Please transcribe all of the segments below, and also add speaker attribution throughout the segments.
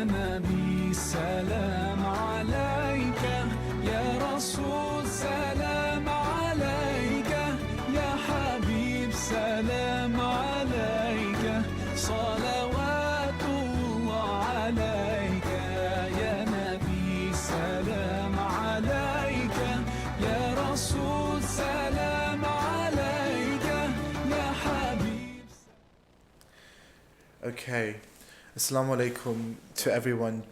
Speaker 1: نبي سلام عليك يا رسول سلام عليك يا حبيب سلام عليك صلوات الله عليك يا نبي سلام عليك يا رسول سلام عليك يا حبيب.
Speaker 2: Okay. Assalamu alaikum to everyone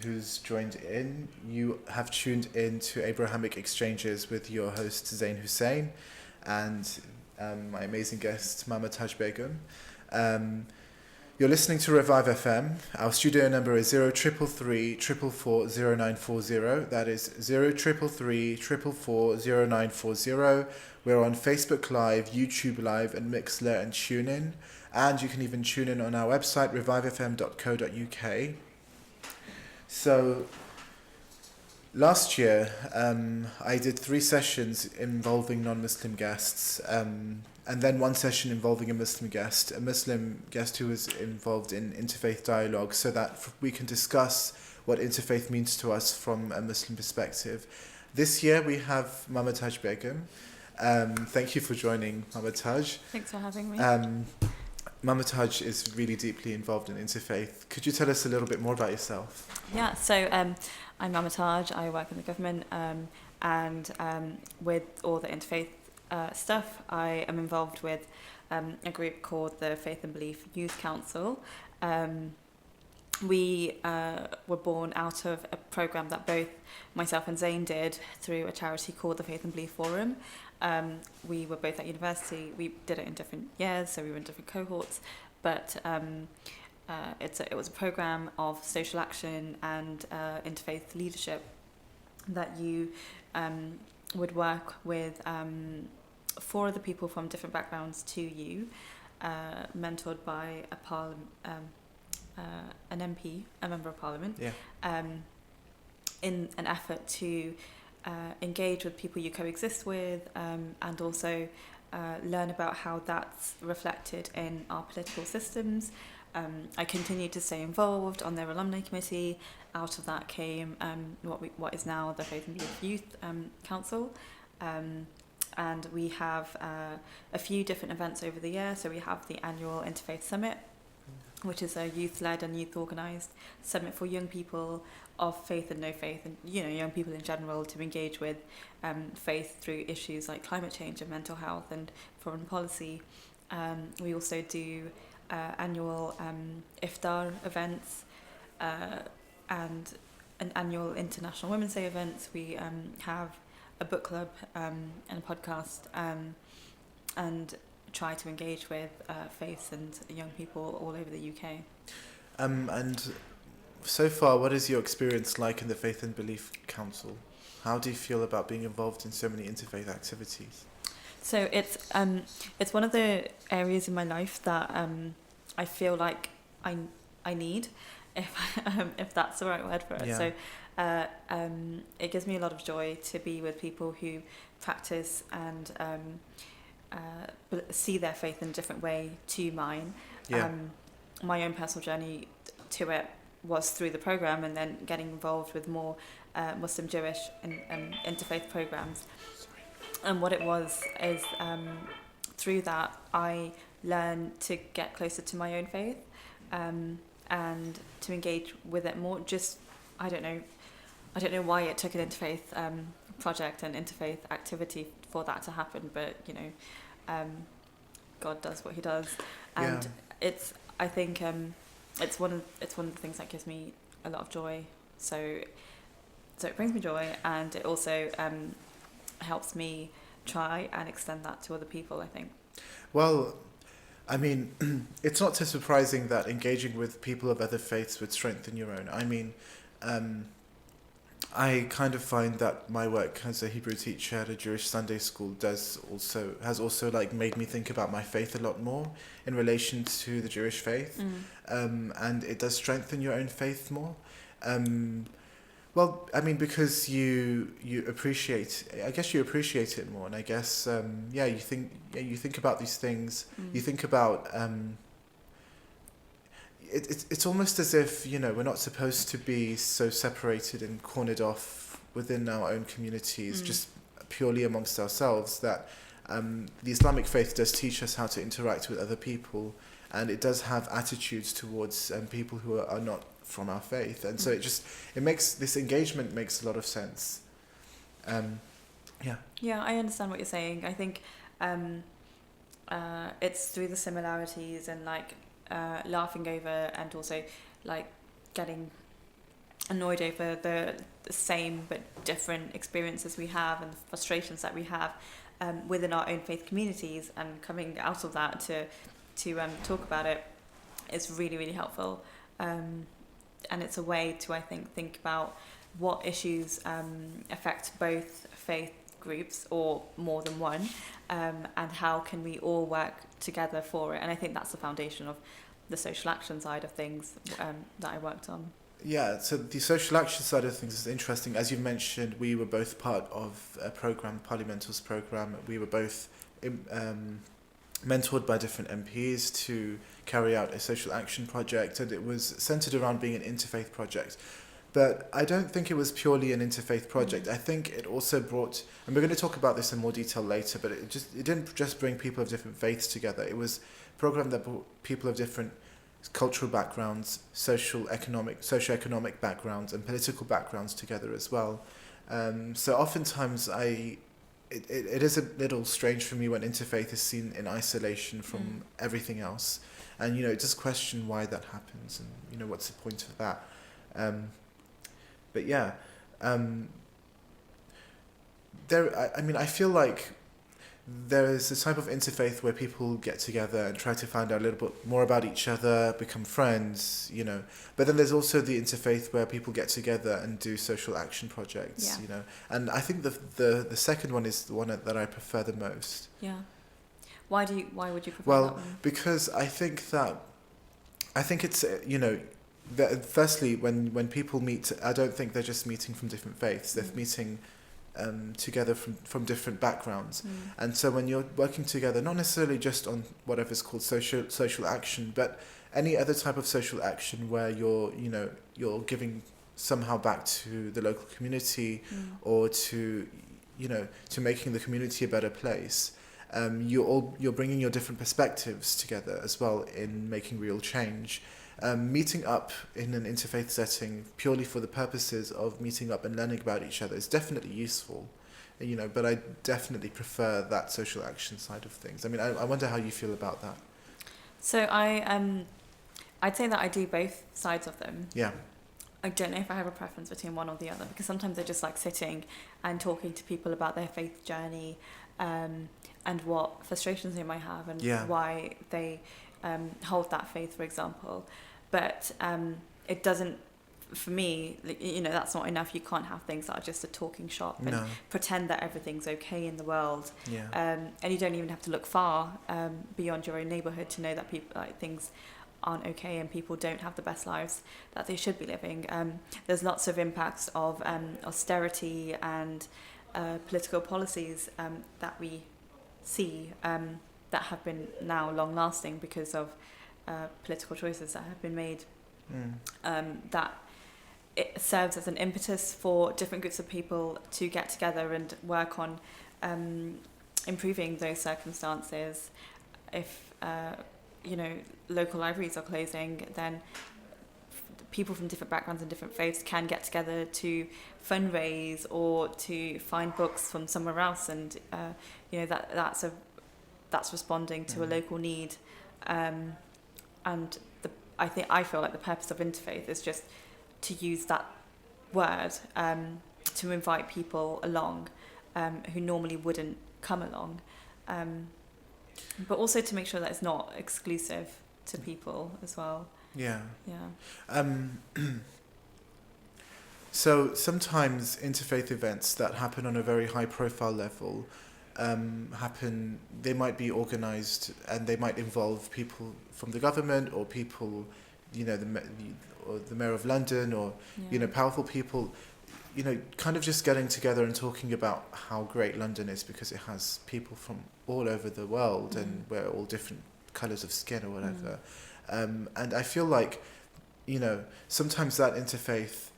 Speaker 2: who's joined in. You have tuned in to Abrahamic Exchanges with your host Zain Hussain and my amazing guest Mama Taj Begum. You're listening to Revive FM. Our studio number is 0333 444 0940. That is 0333 444 0940. We're on Facebook Live, YouTube Live, and Mixlr and TuneIn. And you can even tune in on our website, revivefm.co.uk. So, last year, I did 3 sessions involving non-Muslim guests, and then 1 session involving a Muslim guest who was involved in interfaith dialogue, so that we can discuss what interfaith means to us from a Muslim perspective. This year we have Mama Taj Begum. Thank you for joining, Mama Taj.
Speaker 3: Thanks for having me.
Speaker 2: Mama Taj is really deeply involved in interfaith. Could you tell us a little bit more about yourself?
Speaker 3: Yeah, so I'm Mama Taj. I work in the government, and with all the interfaith stuff, I am involved with a group called the Faith and Belief Youth Council. We were born out of a program that both myself and Zain did through a charity called the Faith and Belief Forum. We were both at university. We did it in different years, so we were in different cohorts, but it was a program of social action and interfaith leadership that you would work with 4 other people from different backgrounds to you, mentored by an MP, a member of parliament, in an effort to engage with people you coexist with, and also learn about how that's reflected in our political systems. I continued to stay involved on their alumni committee. Out of that came what is now the Faith and Belief Youth Council. And we have a few different events over the year. So we have the annual Interfaith Summit, which is a youth-led and youth-organised summit for young people of faith and no faith, and young people in general, to engage with faith through issues like climate change and mental health and foreign policy. We also do annual iftar events and an annual International Women's Day events. We have a book club and a podcast, and try to engage with faiths and young people all over the UK.
Speaker 2: And so far, what is your experience like in the Faith and Belief Council? How do you feel about being involved in so many interfaith activities?
Speaker 3: So it's one of the areas in my life that I feel like I need, if that's the right word for it.
Speaker 2: Yeah.
Speaker 3: So it gives me a lot of joy to be with people who practice and see their faith in a different way to mine.
Speaker 2: Yeah.
Speaker 3: My own personal journey to it was through the program, and then getting involved with more Muslim, Jewish and interfaith programs. And what it was is through that I learned to get closer to my own faith, and to engage with it more. Just I don't know why it took an interfaith project and interfaith activity for that to happen, but God does what He does, and I think it's one of the things that gives me a lot of joy. So it brings me joy, and it also helps me try and extend that to other people, I think.
Speaker 2: Well, I mean, it's not too surprising that engaging with people of other faiths would strengthen your own. I mean, I kind of find that my work as a Hebrew teacher at a Jewish Sunday school has also like made me think about my faith a lot more in relation to the Jewish faith, and it does strengthen your own faith more. Well, I mean, because you appreciate it more, and I guess you think about these things. You think about it's almost as if, we're not supposed to be so separated and cornered off within our own communities, just purely amongst ourselves, that the Islamic faith does teach us how to interact with other people, and it does have attitudes towards people who are not from our faith, and so it makes this engagement makes a lot of sense.
Speaker 3: Yeah, I understand what you're saying. I think it's through the similarities and like laughing over, and also like getting annoyed over the same but different experiences we have and the frustrations that we have within our own faith communities, and coming out of that to talk about it is really, really helpful. And it's a way to, I think about what issues affect both faith groups or more than one, and how can we all work together for it. And I think that's the foundation of the social action side of things that I worked on.
Speaker 2: Yeah, so the social action side of things is interesting. As you mentioned, we were both part of a program, Parliamentals program. We were both mentored by different MPs to carry out a social action project, and it was centred around being an interfaith project. But I don't think it was purely an interfaith project. I think it also brought, and we're going to talk about this in more detail later, but it didn't just bring people of different faiths together. It was a program that brought people of different cultural backgrounds, socio-economic backgrounds, and political backgrounds together as well. So oftentimes it is a little strange for me when interfaith is seen in isolation from everything else, and just question why that happens, and what's the point of that. But yeah, I feel like there is a type of interfaith where people get together and try to find out a little bit more about each other, become friends, But then there's also the interfaith where people get together and do social action projects, And I think the second one is the one that I prefer the most.
Speaker 3: Yeah. Why would you prefer
Speaker 2: that
Speaker 3: one?
Speaker 2: Because I think it's, that firstly, when people meet, I don't think they're just meeting from different faiths. They're meeting together from different backgrounds, and so when you're working together, not necessarily just on whatever's called social action, but any other type of social action where you're giving somehow back to the local community, or to making the community a better place. You're bringing your different perspectives together as well in making real change. Meeting up in an interfaith setting purely for the purposes of meeting up and learning about each other is definitely useful, but I definitely prefer that social action side of things. I wonder how you feel about that.
Speaker 3: So I'd say that I do both sides of them.
Speaker 2: Yeah.
Speaker 3: I don't know if I have a preference between one or the other, because sometimes I just like sitting and talking to people about their faith journey, and what frustrations they might have, and why they hold that faith, for example. But it doesn't, for me, that's not enough. You can't have things that are just a talking shop and pretend that everything's okay in the world.
Speaker 2: Yeah.
Speaker 3: And you don't even have to look far beyond your own neighbourhood to know that people, things aren't okay and people don't have the best lives that they should be living. There's lots of impacts of austerity and political policies that we see that have been now long-lasting because of political choices that have been made, that it serves as an impetus for different groups of people to get together and work on improving those circumstances. If local libraries are closing, then people from different backgrounds and different faiths can get together to fundraise or to find books from somewhere else, and that's responding to a local need. And I feel like the purpose of interfaith is just to use that word to invite people along who normally wouldn't come along, but also to make sure that it's not exclusive to people as well.
Speaker 2: Yeah.
Speaker 3: Yeah.
Speaker 2: So sometimes interfaith events that happen on a very high profile level they might be organised, and they might involve people from the government, or people, or the Mayor of London, or powerful people, kind of just getting together and talking about how great London is because it has people from all over the world, and we're all different colours of skin or whatever. And I feel like, sometimes that interfaith,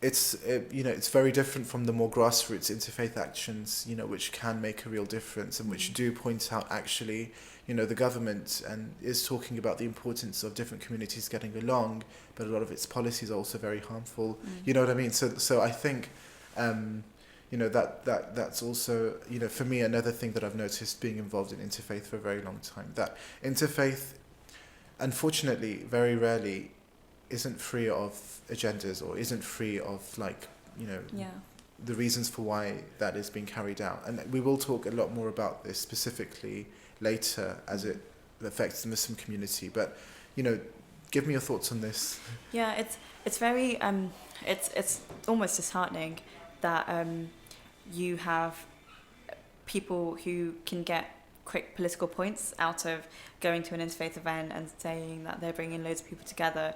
Speaker 2: it's very different from the more grassroots interfaith actions, which can make a real difference and which do point out actually, the government and is talking about the importance of different communities getting along, but a lot of its policies are also very harmful. You know what I mean? So I think, that's also, for me, another thing that I've noticed being involved in interfaith for a very long time, that interfaith, unfortunately, very rarely isn't free of agendas or isn't free of the reasons for why that is being carried out. And we will talk a lot more about this specifically later as it affects the Muslim community. But, give me your thoughts on this.
Speaker 3: Yeah, it's very it's almost disheartening that you have people who can get quick political points out of going to an interfaith event and saying that they're bringing loads of people together.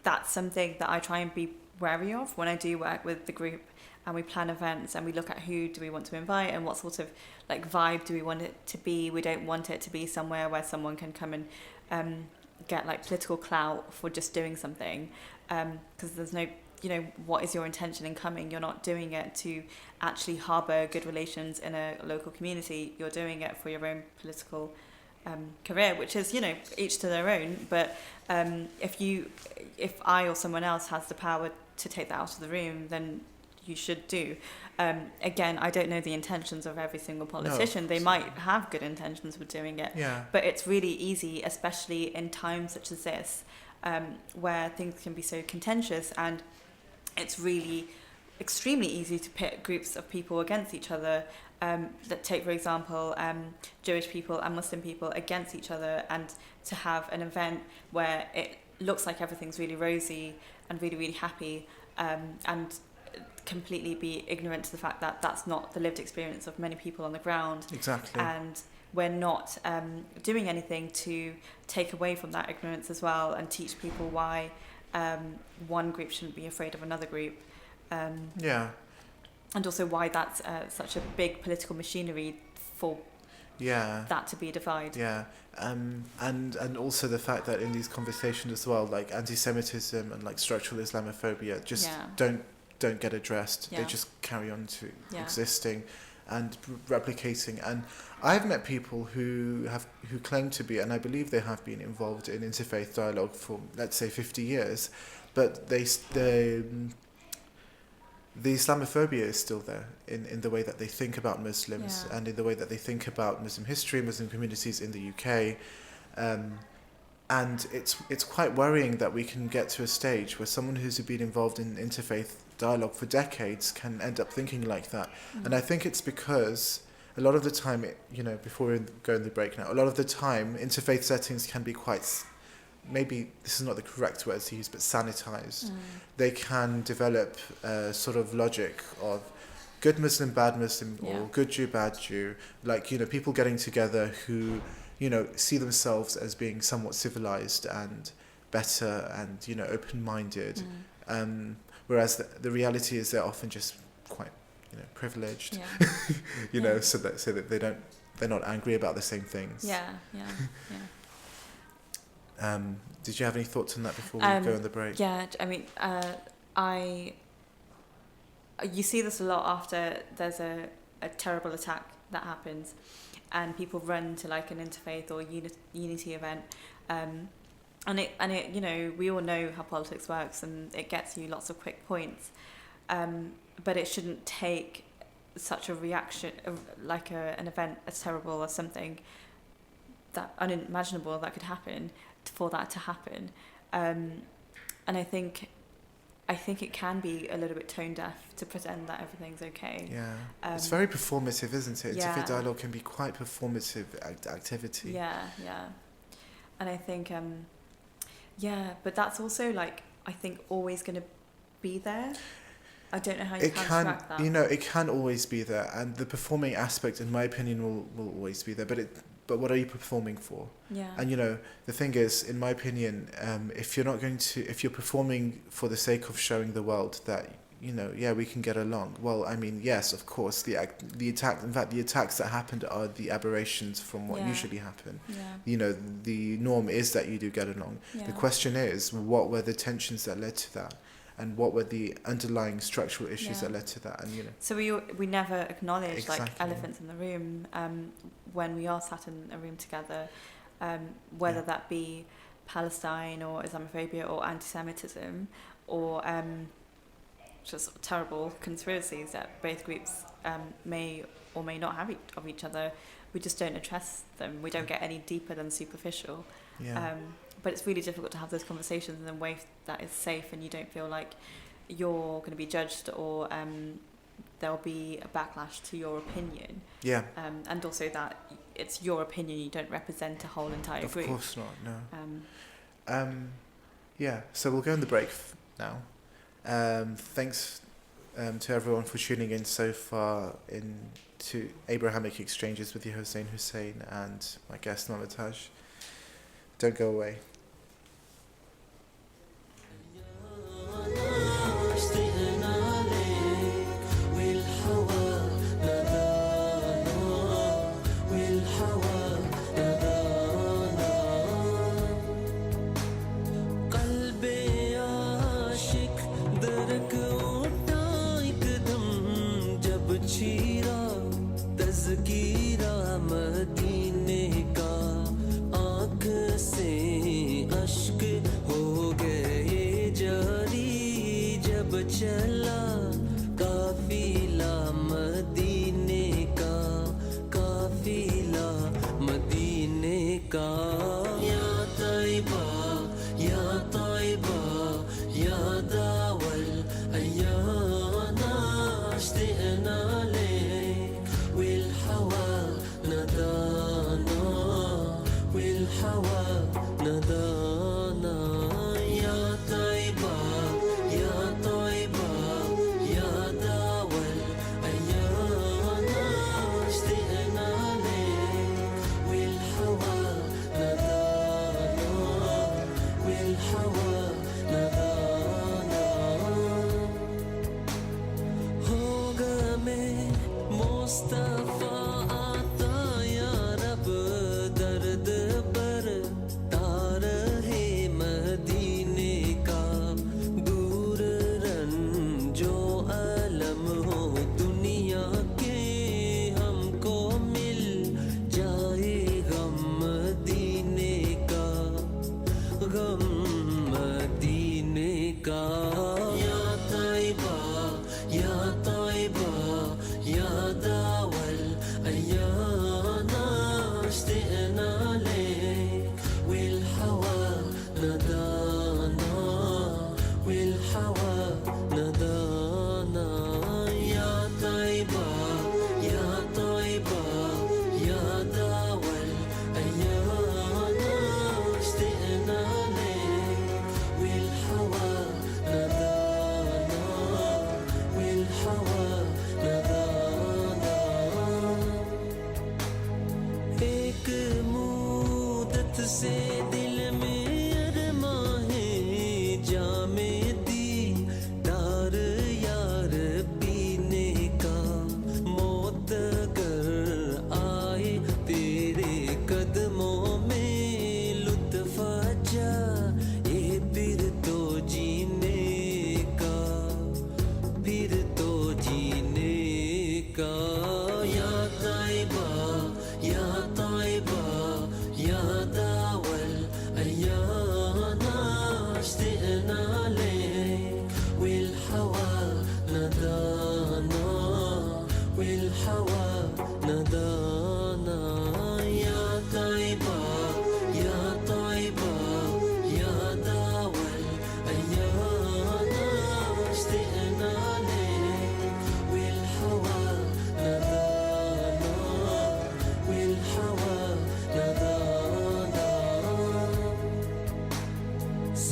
Speaker 3: That's something that I try and be wary of when I do work with the group and we plan events and we look at who do we want to invite and what sort of vibe do we want it to be. We don't want it to be somewhere where someone can come and get political clout for just doing something, because there's no, what is your intention in coming? You're not doing it to actually harbour good relations in a local community. You're doing it for your own political career, which is, each to their own. But if I or someone else has the power to take that out of the room, then you should do. Again, I don't know the intentions of every single politician. They might have good intentions with doing it.
Speaker 2: Yeah.
Speaker 3: But it's really easy, especially in times such as this, where things can be so contentious, and it's really extremely easy to pit groups of people against each other. That take, for example, Jewish people and Muslim people against each other, and to have an event where it looks like everything's really rosy and really, really happy, and completely be ignorant to the fact that that's not the lived experience of many people on the ground.
Speaker 2: Exactly.
Speaker 3: And we're not doing anything to take away from that ignorance as well and teach people why one group shouldn't be afraid of another group. And also why that's such a big political machinery for that to be a divide.
Speaker 2: Yeah. And also the fact that in these conversations as well, anti-Semitism and structural Islamophobia just don't get addressed. They just carry on to existing and replicating. And I've met people who claim to be, and I believe they have been involved in interfaith dialogue for, let's say, 50 years, but the Islamophobia is still there in the way that they think about Muslims and in the way that they think about Muslim history, Muslim communities in the UK. And it's quite worrying that we can get to a stage where someone who's been involved in interfaith dialogue for decades can end up thinking like that. And I think it's because a lot of the time, before we go in the break now, a lot of the time interfaith settings can be quite, maybe this is not the correct word to use, but sanitized. They can develop a sort of logic of good Muslim, bad Muslim, or good Jew, bad Jew. People getting together who, see themselves as being somewhat civilized and better and, open-minded. Whereas the reality is they're often just quite, privileged, so that they're not angry about the same things. Did you have any thoughts on that before we go on the break?
Speaker 3: Yeah, I mean, you see this a lot after there's a terrible attack that happens, and people run to an interfaith or unity event, and it we all know how politics works, and it gets you lots of quick points, but it shouldn't take such a reaction an event as terrible as something that unimaginable that could happen for that to happen. And I think it can be a little bit tone deaf to pretend that everything's okay.
Speaker 2: Yeah, it's very performative, isn't it? Interfaith dialogue can be quite performative activity.
Speaker 3: Yeah. And I think, but that's also I think always going to be there. I don't know how you counteract that.
Speaker 2: It can always be there, and the performing aspect, in my opinion, will always be there. But what are you performing for?
Speaker 3: Yeah.
Speaker 2: And the thing is, in my opinion, if you're performing for the sake of showing the world that we can get along. Well, I mean, yes, of course, the attacks that happened are the aberrations from what usually happen.
Speaker 3: Yeah.
Speaker 2: The norm is that you do get along.
Speaker 3: Yeah.
Speaker 2: The question is, what were the tensions that led to that? And what were the underlying structural issues that led to that? And
Speaker 3: so we never acknowledge
Speaker 2: Exactly.
Speaker 3: like elephants in the room when we are sat in a room together, whether that be Palestine or Islamophobia or anti-Semitism or just terrible conspiracies that both groups may or may not have of each other. We just don't address them. We don't get any deeper than superficial.
Speaker 2: Yeah.
Speaker 3: But it's really difficult to have those conversations in a way that is safe and you don't feel like you're going to be judged or there'll be a backlash to your opinion.
Speaker 2: Yeah.
Speaker 3: And also that it's your opinion, you don't represent a whole entire group.
Speaker 2: Of course not, no. Yeah, so we'll go on the break now. Thanks to everyone for tuning in so far to Abrahamic Exchanges with your host Zain Hussain and my guest Mamataj. Don't go away.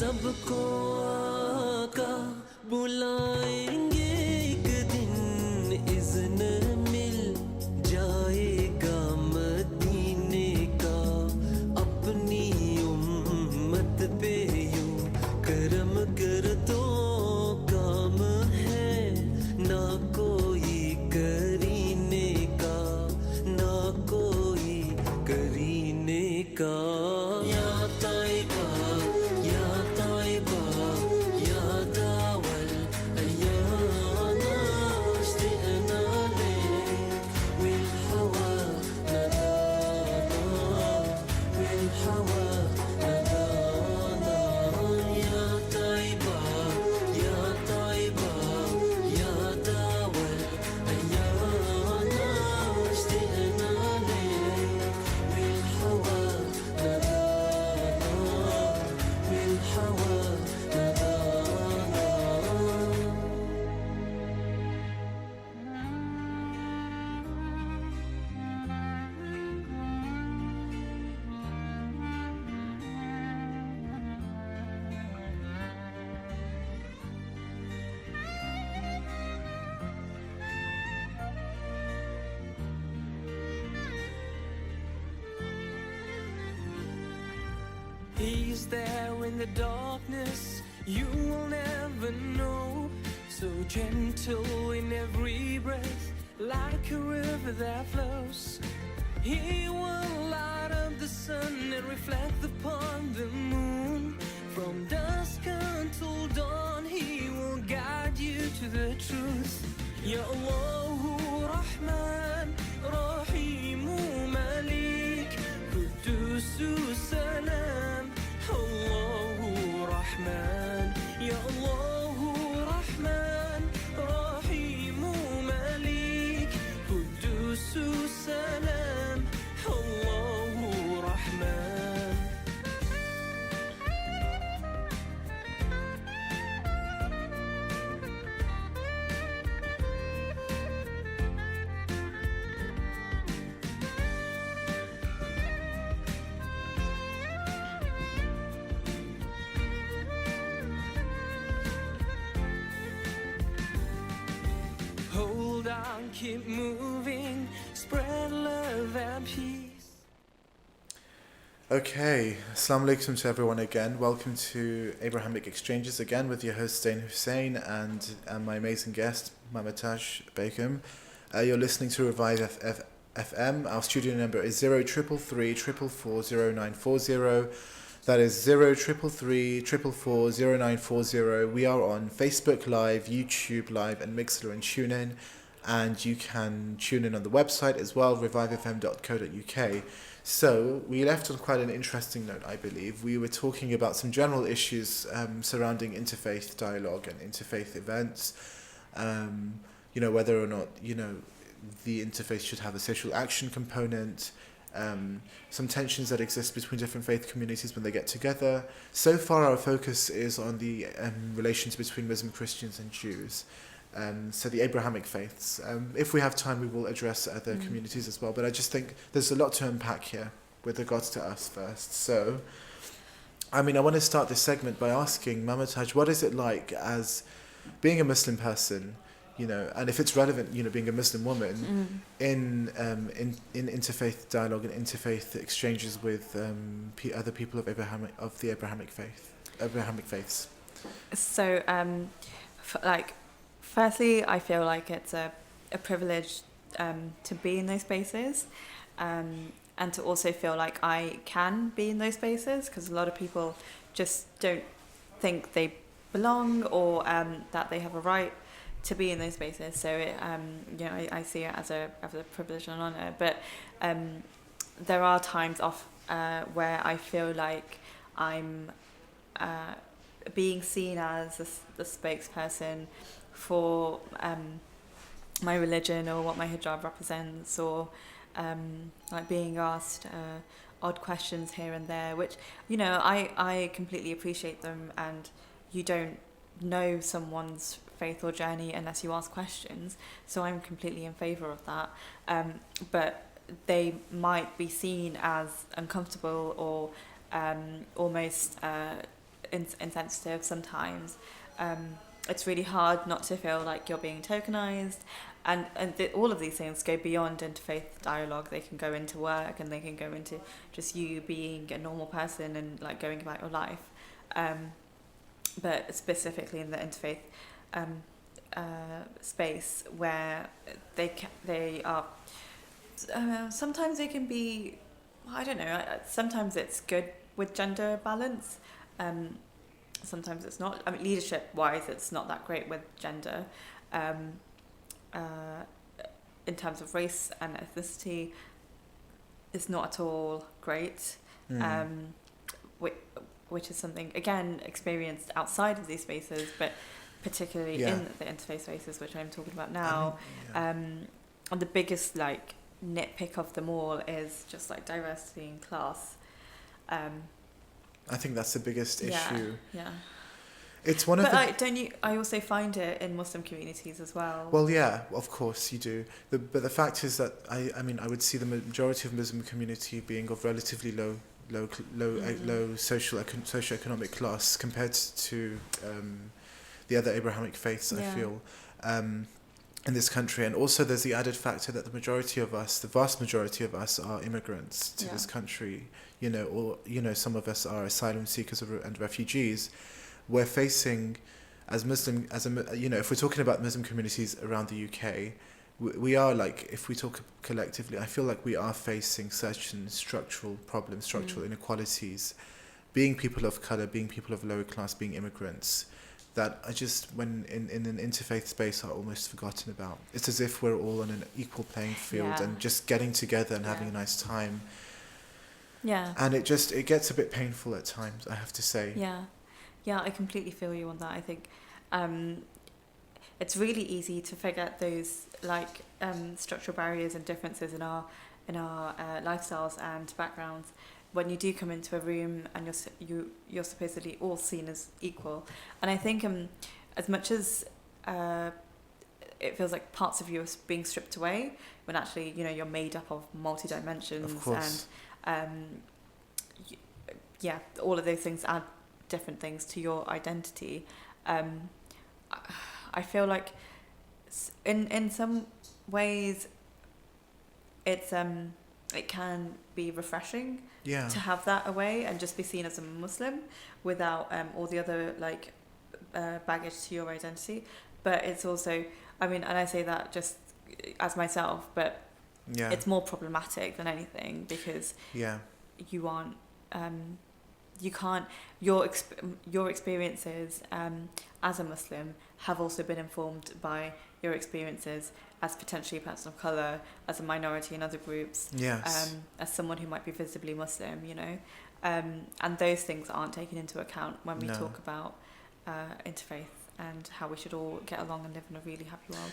Speaker 4: सबको आका बुलाएंगे एक दिन इज़्न मिल जाएगा मदीने का अपनी उम्मत पे यूं करम कर दो काम है حوى مدانا. He's there in the darkness, you will never know. So gentle in every breath, like a river that flows. He will light up the sun and reflect upon the moon. From dusk until dawn, he will guide you to the truth. Ya Allahu Rahman, Rahimu Malik, Qudusu Salam. Allahu Rahman, Ya Allahu Rahman, Rahimu Malik, Qudusu Salam. Allahu Rahman. Hold on, keep moving, spread love and peace.
Speaker 2: Okay, Assalamu alaikum to everyone again. Welcome to Abrahamic Exchanges again with your host Zain Hussain and my amazing guest Mamatash Begum. You're listening to Revive FM. Our studio number is 0333 444 0940. That is 0333 444 0940. We are on Facebook Live, YouTube Live, and Mixler and TuneIn. And you can tune in on the website as well, revivefm.co.uk. So we left on quite an interesting note, I believe. We were talking about some general issues surrounding interfaith dialogue and interfaith events. Whether or not, the interfaith should have a social action component. Some tensions that exist between different faith communities when they get together. So far our focus is on the relations between Muslim Christians and Jews. So the Abrahamic faiths. If we have time we will address other communities as well, but I just think there's a lot to unpack here with regards to us first. So, I want to start this segment by asking Mamatash, what is it like as being a Muslim person, and if it's relevant, being a Muslim woman in interfaith dialogue and interfaith exchanges with other people of the Abrahamic faiths.
Speaker 3: So, firstly, I feel like it's a privilege to be in those spaces, and to also feel like I can be in those spaces, because a lot of people just don't think they belong or that they have a right to be in those spaces. So I see it as a privilege and an honour. But there are times where I feel like I'm being seen as the spokesperson for my religion or what my hijab represents, or being asked odd questions here and there, which I completely appreciate them, and you don't know someone's faith or journey unless you ask questions, so I'm completely in favour of that, but they might be seen as uncomfortable or almost insensitive sometimes. It's really hard not to feel like you're being tokenized, and all of these things go beyond interfaith dialogue. They can go into work, and they can go into just you being a normal person and going about your life, but specifically in the interfaith space, where they are sometimes they can be, I don't know, sometimes it's good with gender balance, sometimes it's not. Leadership wise it's not that great with gender. In terms of race and ethnicity, it's not at all great, which is something again experienced outside of these spaces, but particularly in the interfaith spaces, which I'm talking about now. And the biggest nitpick of them all is just diversity in class.
Speaker 2: I think that's the biggest
Speaker 3: Yeah,
Speaker 2: issue.
Speaker 3: yeah.
Speaker 2: It's one of
Speaker 3: But
Speaker 2: the...
Speaker 3: don't you? I also find it in Muslim communities as well.
Speaker 2: Well, yeah, of course you do. But the fact is that I mean, I would see the majority of Muslim community being of relatively low socioeconomic class compared to the other Abrahamic faiths. I feel in this country, and also there's the added factor that the vast majority of us, are immigrants to this country. Or some of us are asylum seekers and refugees. We're facing, if we're talking about Muslim communities around the UK, we are, like, if we talk collectively, I feel like we are facing certain structural problems, structural inequalities, being people of colour, being people of lower class, being immigrants, that are just, when in an interfaith space, are almost forgotten about. It's as if we're all on an equal playing field and just getting together and having a nice time.
Speaker 3: Yeah.
Speaker 2: And it gets a bit painful at times, I have to say.
Speaker 3: Yeah. Yeah, I completely feel you on that. I think it's really easy to forget those structural barriers and differences in our lifestyles and backgrounds when you do come into a room and you're supposedly all seen as equal. And I think as much as it feels like parts of you are being stripped away, when actually you're made up of multi-dimensions,
Speaker 2: of course.
Speaker 3: And all of those things add different things to your identity. I feel like in some ways it's it can be refreshing to have that away and just be seen as a Muslim without all the other baggage to your identity. But it's also, I mean, and I say that just as myself, but it's more problematic than anything, because you aren't you can't, your experiences as a Muslim have also been informed by your experiences as potentially a person of colour, as a minority in other groups, as someone who might be visibly Muslim, and those things aren't taken into account when we talk about interfaith and how we should all get along and live in a really happy world.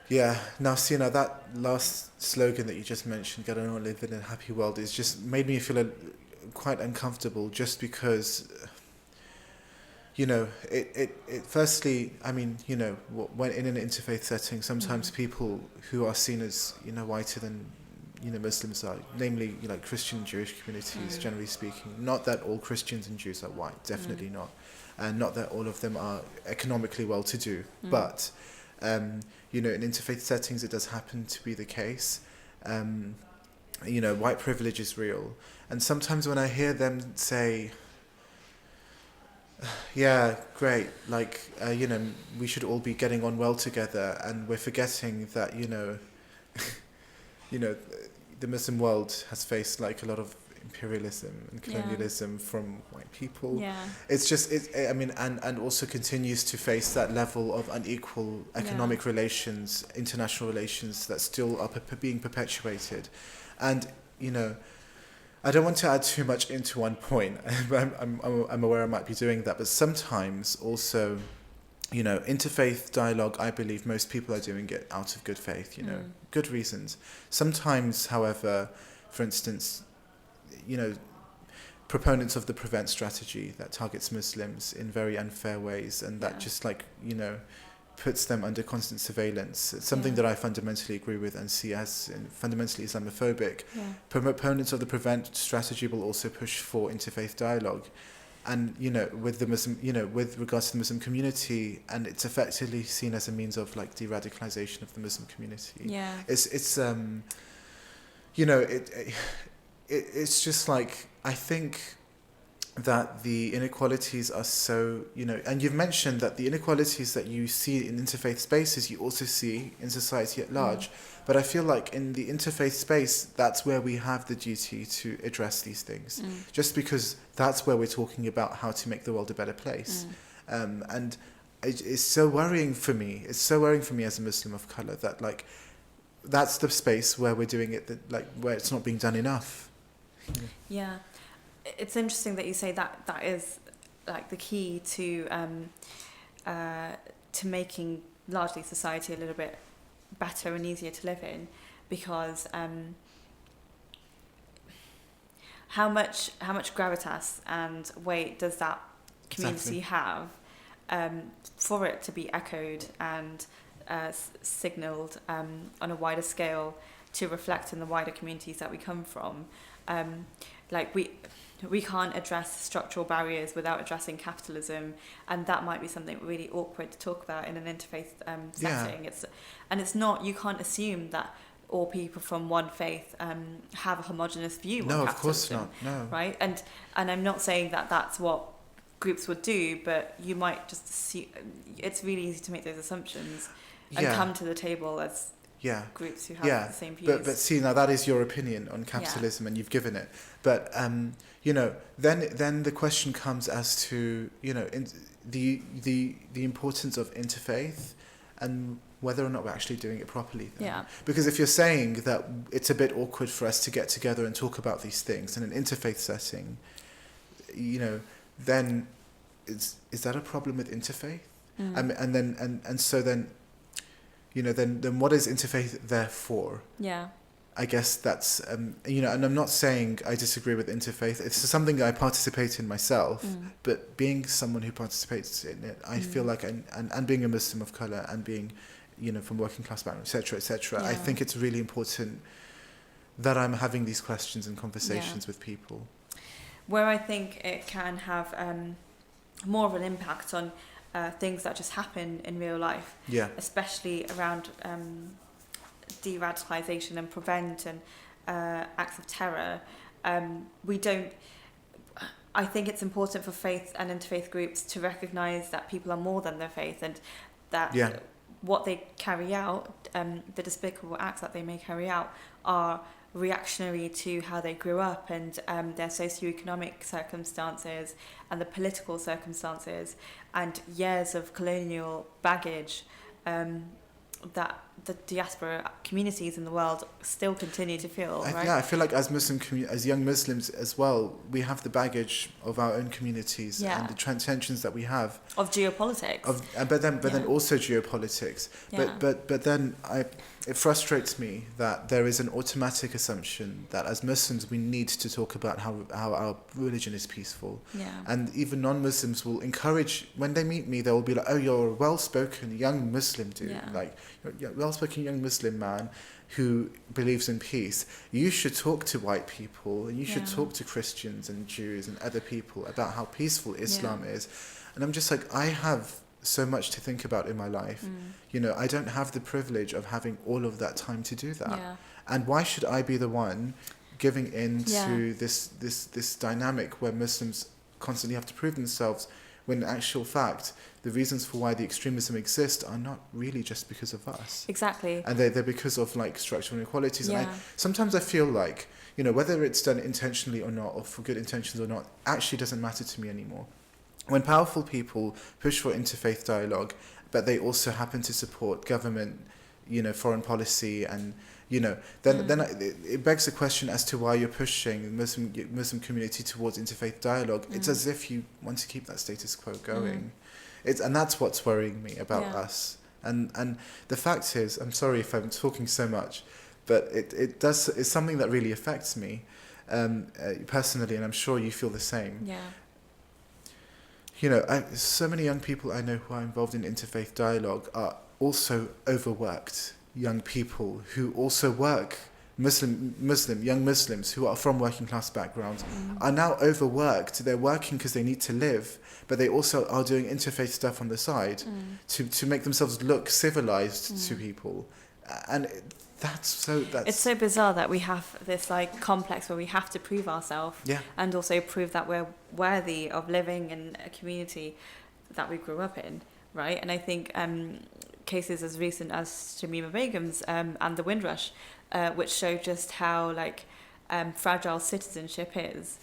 Speaker 2: Yeah. Now, Sina, that last slogan that you just mentioned, "Get along and live in a happy world," is just made me feel quite uncomfortable, just because it firstly, I mean, when in an interfaith setting, sometimes people who are seen as whiter than Muslims are, namely Christian and Jewish communities, generally speaking, not that all Christians and Jews are white, definitely not, and not that all of them are economically well to do, but in interfaith settings it does happen to be the case. White privilege is real. And sometimes when I hear them say, yeah, great, we should all be getting on well together, and we're forgetting that, the Muslim world has faced a lot of imperialism and colonialism from white people. Yeah. It's just, and also continues to face that level of unequal economic relations, international relations that still are being perpetuated. And, I don't want to add too much into one point. I'm aware I might be doing that, but sometimes also, interfaith dialogue, I believe most people are doing it out of good faith, good reasons. Sometimes, however, for instance, proponents of the prevent strategy that targets Muslims in very unfair ways, and that just puts them under constant surveillance. It's something that I fundamentally agree with and see as fundamentally Islamophobic. Proponents of the prevent strategy will also push for interfaith dialogue, and with the Muslim, with regards to the Muslim community, and it's effectively seen as a means of de-radicalization of the Muslim community. It's just I think that the inequalities are so, and you've mentioned that the inequalities that you see in interfaith spaces, you also see in society at large. But I feel like in the interfaith space, that's where we have the duty to address these things, just because that's where we're talking about how to make the world a better place. And it's so worrying for me. It's so worrying for me as a Muslim of colour that that's the space where we're doing it, where it's not being done enough.
Speaker 3: Yeah. It's interesting that you say that is the key to making largely society a little bit better and easier to live in, because how much gravitas and weight does that community have for it to be echoed and signalled on a wider scale to reflect in the wider communities that we come from. Like we can't address structural barriers without addressing capitalism, and that might be something really awkward to talk about in an interfaith setting. It's not, you can't assume that all people from one faith have a homogenous view on capitalism. No, of course not. No. Right? And I'm not saying that that's what groups would do, but you might just assume, it's really easy to make those assumptions and come to the table as groups who have the same views.
Speaker 2: But see, now that is your opinion on capitalism, and you've given it. But you know, then the question comes as to, you know, the importance of interfaith and whether or not we're actually doing it properly. Then. Yeah. Because if you're saying that it's a bit awkward for us to get together and talk about these things in an interfaith setting, you know, then is that a problem with interfaith? And so then, you know, then what is interfaith there for? Yeah. I guess that's, you know, and I'm not saying I disagree with interfaith. It's something I participate in myself, but being someone who participates in it, I feel like, and being a Muslim of colour and being, you know, from working class background, etc., I think it's really important that I'm having these questions and conversations with people.
Speaker 3: Where I think it can have more of an impact on things that just happen in real life, especially around de-radicalisation and prevent and acts of terror. I think it's important for faith and interfaith groups to recognise that people are more than their faith, and that what they carry out, the despicable acts that they may carry out, are reactionary to how they grew up and their socioeconomic circumstances and the political circumstances and years of colonial baggage that the diaspora communities in the world still continue to feel. Right?
Speaker 2: Yeah, I feel like as as young Muslims as well, we have the baggage of our own communities and the tensions that we have
Speaker 3: of geopolitics.
Speaker 2: But then also geopolitics. Yeah. But then it frustrates me that there is an automatic assumption that as Muslims we need to talk about how our religion is peaceful. Yeah. And even non-Muslims will encourage, when they meet me, they will be like, "Oh, you're a well-spoken young Muslim dude. Yeah. Like, you're a well-spoken young Muslim man who believes in peace. You should talk to white people and you should talk to Christians and Jews and other people about how peaceful Islam is." And I'm just like, I have so much to think about in my life. You know, I don't have the privilege of having all of that time to do that. Yeah. And why should I be the one giving in to this dynamic where Muslims constantly have to prove themselves, when in actual fact the reasons for why the extremism exists are not really just because of us.
Speaker 3: Exactly.
Speaker 2: And they're because of like structural inequalities. And sometimes I feel like, you know, whether it's done intentionally or not, or for good intentions or not, actually doesn't matter to me anymore. When powerful people push for interfaith dialogue, but they also happen to support government, you know, foreign policy, and, you know, then it begs the question as to why you're pushing the Muslim community towards interfaith dialogue. It's as if you want to keep that status quo going. And that's what's worrying me about us. And the fact is, I'm sorry if I'm talking so much, but it's something that really affects me personally, and I'm sure you feel the same. Yeah. You know, so many young people I know who are involved in interfaith dialogue are also overworked young people who also work, young Muslims who are from working class backgrounds are now overworked. They're working because they need to live, but they also are doing interfaith stuff on the side to make themselves look civilized to people. And it's
Speaker 3: so bizarre that we have this like complex where we have to prove ourselves and also prove that we're worthy of living in a community that we grew up in, right? And I think cases as recent as Shamima Begum's and the Windrush, which show just how like fragile citizenship is.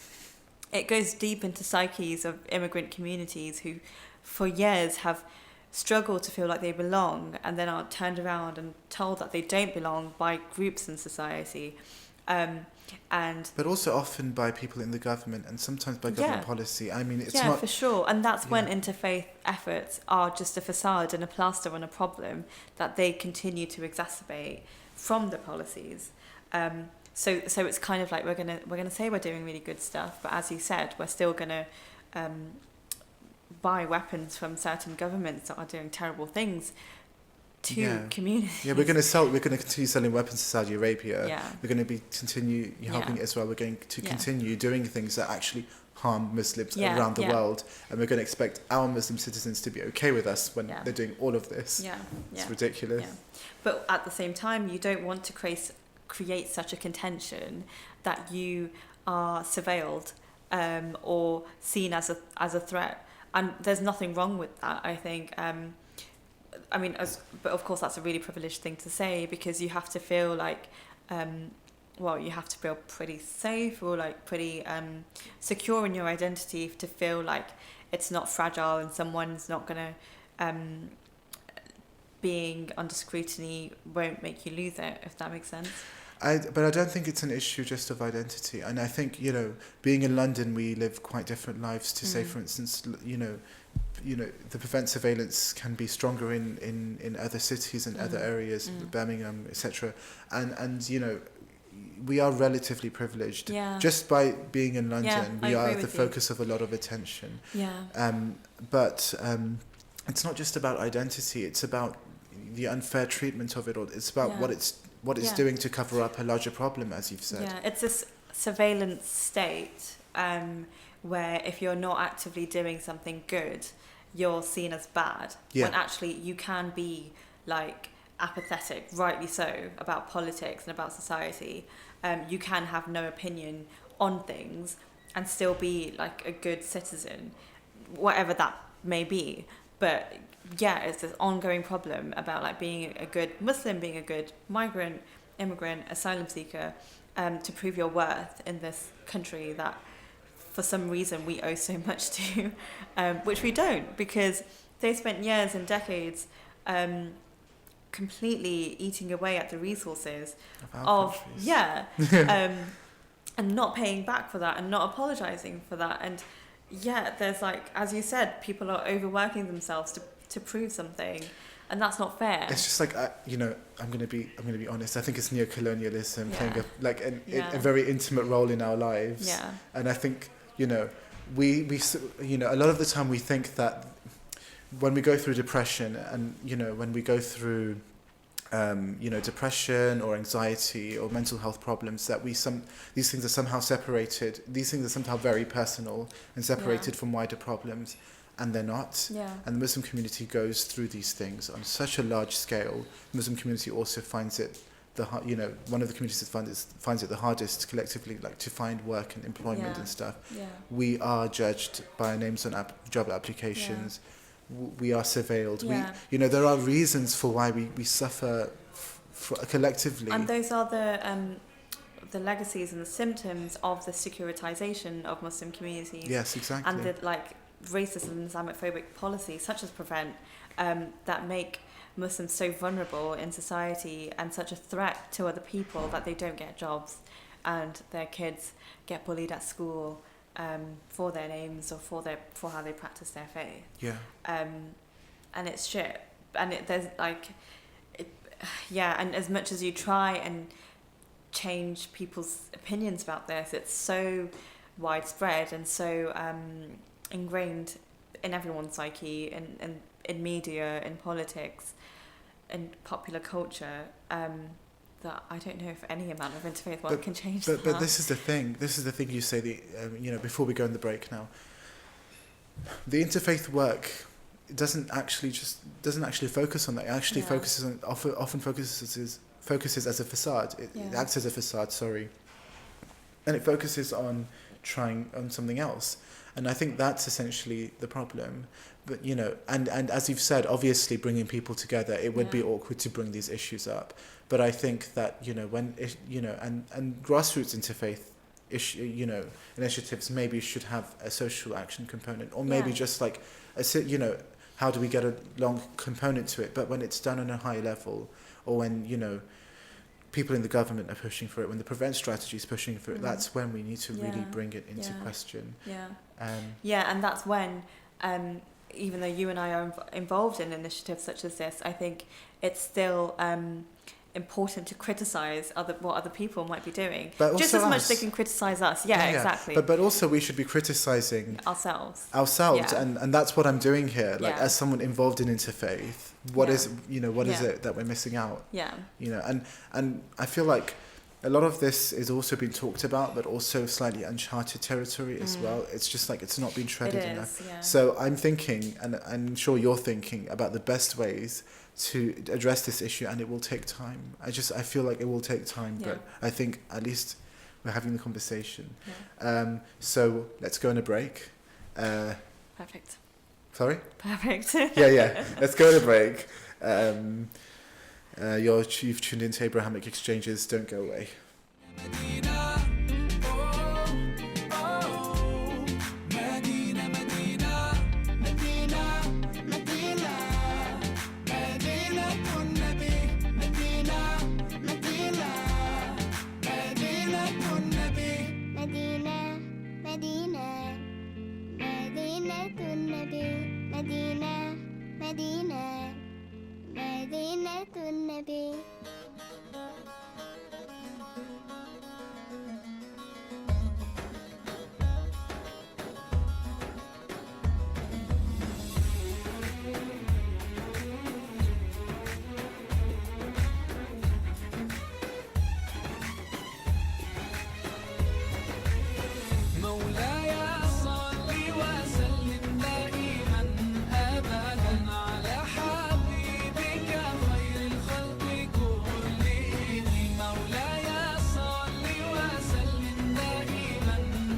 Speaker 3: It goes deep into psyches of immigrant communities who for years have struggle to feel like they belong, and then are turned around and told that they don't belong by groups in society, but
Speaker 2: also often by people in the government, and sometimes by government policy. I mean, it's not
Speaker 3: for sure. And that's when interfaith efforts are just a facade and a plaster on a problem that they continue to exacerbate from the policies. so it's kind of like we're gonna say we're doing really good stuff, but as you said, we're still gonna buy weapons from certain governments that are doing terrible things to communities.
Speaker 2: Yeah, we're going to continue selling weapons to Saudi Arabia.
Speaker 3: Yeah.
Speaker 2: We're going to continue helping Israel. We're going to continue doing things that actually harm Muslims around the world, and we're going to expect our Muslim citizens to be okay with us when they're doing all of this. It's ridiculous.
Speaker 3: But at the same time, you don't want to create such a contention that you are surveilled or seen as a threat, and there's nothing wrong with that, I think. But of course that's a really privileged thing to say, because you have to feel like, you have to feel pretty safe or like pretty secure in your identity to feel like it's not fragile and someone's not gonna being under scrutiny won't make you lose it, if that makes sense.
Speaker 2: But I don't think it's an issue just of identity, and I think being in London, we live quite different lives to say, for instance, the prevent surveillance can be stronger in other cities and other areas, Birmingham, etc. And we are relatively privileged. Just by being in London, we are the focus of a lot of attention. But it's not just about identity, it's about the unfair treatment of it all. It's about what it's doing to cover up a larger problem, as you've said.
Speaker 3: It's this surveillance state where if you're not actively doing something good, you're seen as bad, when actually you can be like apathetic, rightly so, about politics and about society. You can have no opinion on things and still be like a good citizen, whatever that may be. But it's this ongoing problem about like being a good Muslim, being a good migrant, immigrant, asylum seeker, to prove your worth in this country that for some reason we owe so much to, which we don't, because they spent years and decades completely eating away at the resources of and not paying back for that and not apologizing for that. And there's like, as you said, people are overworking themselves to prove something, and that's not fair.
Speaker 2: It's just like I'm gonna be honest. I think it's neocolonialism playing a very intimate role in our lives. And I think we a lot of the time we think that when we go through depression and when we go through depression or anxiety or mental health problems, that these things are somehow separated. These things are somehow very personal and separated from wider problems, and they're not. And the Muslim community goes through these things on such a large scale. The Muslim community also finds it one of the communities that finds it the hardest collectively, like to find work and employment and stuff. We are judged by our names on job applications. We are surveilled. There are reasons for why we suffer collectively.
Speaker 3: And those are the legacies and the symptoms of the securitization of Muslim communities.
Speaker 2: Yes, exactly.
Speaker 3: And the racist and Islamophobic policies such as Prevent that make Muslims so vulnerable in society and such a threat to other people that they don't get jobs and their kids get bullied at school for their names or for how they practice their faith. And it's shit. And and as much as you try and change people's opinions about this, it's so widespread and so ingrained in everyone's psyche, in media, in politics, in popular culture, that I don't know if any amount of interfaith work can change that.
Speaker 2: But this is the thing. This is the thing you say. Before we go on the break now, the interfaith work doesn't actually focus on that. It actually focuses on often focuses as a facade. It acts as a facade. And it focuses on trying on something else. And I think that's essentially the problem. But, and as you've said, obviously bringing people together, it would be awkward to bring these issues up. But I think that, and grassroots interfaith initiatives maybe should have a social action component, or maybe just like, how do we get a long component to it? But when it's done on a high level, or when, people in the government are pushing for it, when the Prevent strategy is pushing for it, that's when we need to really bring it into question.
Speaker 3: And that's when, even though you and I are involved in initiatives such as this, I think it's still important to criticize what other people might be doing.
Speaker 2: But
Speaker 3: Just
Speaker 2: also
Speaker 3: as much
Speaker 2: us.
Speaker 3: they can criticize us. Yeah, exactly.
Speaker 2: But also we should be criticizing
Speaker 3: ourselves.
Speaker 2: Yeah. and that's what I'm doing here. Like
Speaker 3: Yeah.
Speaker 2: as someone involved in interfaith, what is
Speaker 3: Yeah.
Speaker 2: it that we're missing out?
Speaker 3: Yeah.
Speaker 2: And I feel like a lot of this is also being talked about, but also slightly uncharted territory as well. It's just like it's not been treaded enough.
Speaker 3: Yeah.
Speaker 2: So I'm thinking, and I'm sure you're thinking about the best ways to address this issue, and it will take time. I feel like it will take time, but I think at least we're having the conversation.
Speaker 3: Yeah.
Speaker 2: So let's go on a break.
Speaker 3: Perfect.
Speaker 2: Sorry?
Speaker 3: Perfect.
Speaker 2: Yeah. Let's go on a break. You've tuned into Abrahamic Exchanges. Don't go away.
Speaker 1: Medina, oh, oh, Medina, Medina, Medina, Medina, Medina, Nabi, Medina, Medina, Medina, Nabi,
Speaker 5: Medina, Medina, Medina Nabi, Medina, Medina, Medina Nabi.
Speaker 1: مولاي صل وسلم دائما ابدا على حبيبك خير الخلق كلهم. مولاي صل وسلم دائما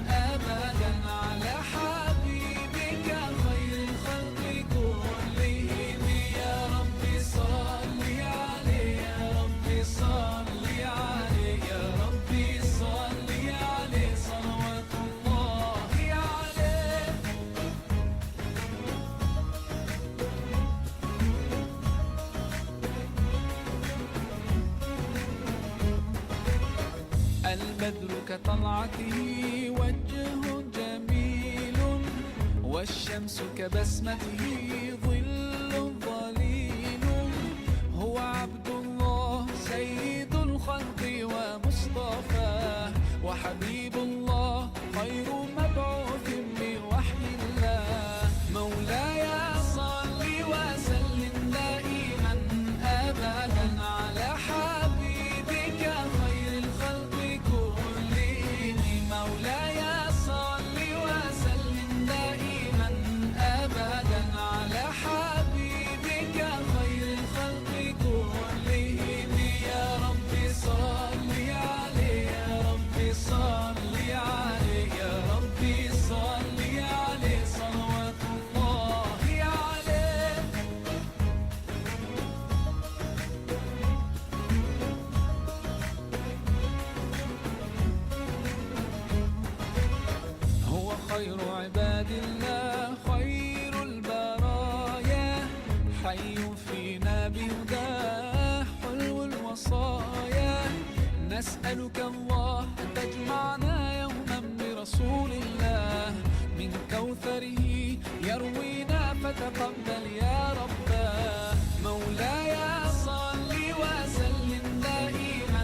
Speaker 1: ابدا على حبيبك خير الخلق كلهم. يا ربي صل عليه، يا ربي صل عليه، يا ربي صل عليه صلوات الله عليه. البدر كطلعته وجه جميل، والشمس كبسمته ظل ظليل. هو عبد الله سيد الخلق ومصطفاه، وحبيب الله خير مبعوث بوحي الله. مولاي صل وسلم دائما ابدا على حبيبك خير الخلق كلهم. مولاي صل وسلم دائما ابدا على حبيبك خير الخلق كلهم. يا ربي صل عليه، يا ربي صل عليه، يا ربي صل عليه صلوات الله عليه. هو خير عباد الله خير البرايا، حي فينا بهداه حلو الوصايا. نسألك الله أن تجمعنا يوما برسول الله، من كوثره يروينا فتقبل يا رباه. مولاي صل وسلم دائما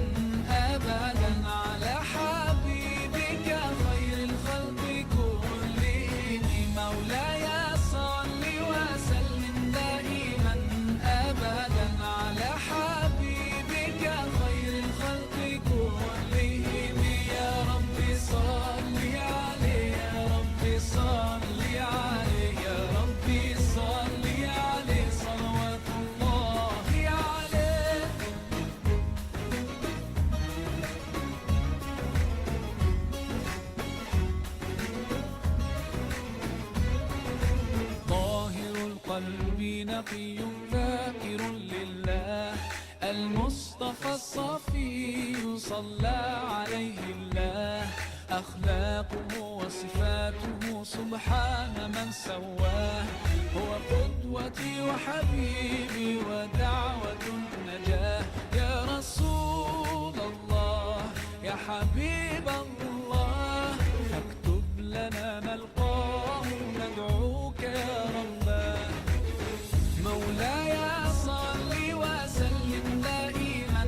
Speaker 1: أبدا على حبيبك خير الخلق كلهم. مولاي صل وسلم دائما أبدا على حبيبك خير الخلق كلهم. يا ربي صل عليه، يا ربي صل عليه، يا ربي صل عليه صلوات الله عليه. طاهر القلب نقي ذاكر لله، المصطفى الصفي صلى عليه الله. أخلاقه وصفاته سبحان من سواه، هو قدوتي وحبيبي ودعوة النجاة. يا رسول الله يا حبيب الله، فاكتب لنا نلقاه ندعوك يا رباه. مولاي صل وسلم دائما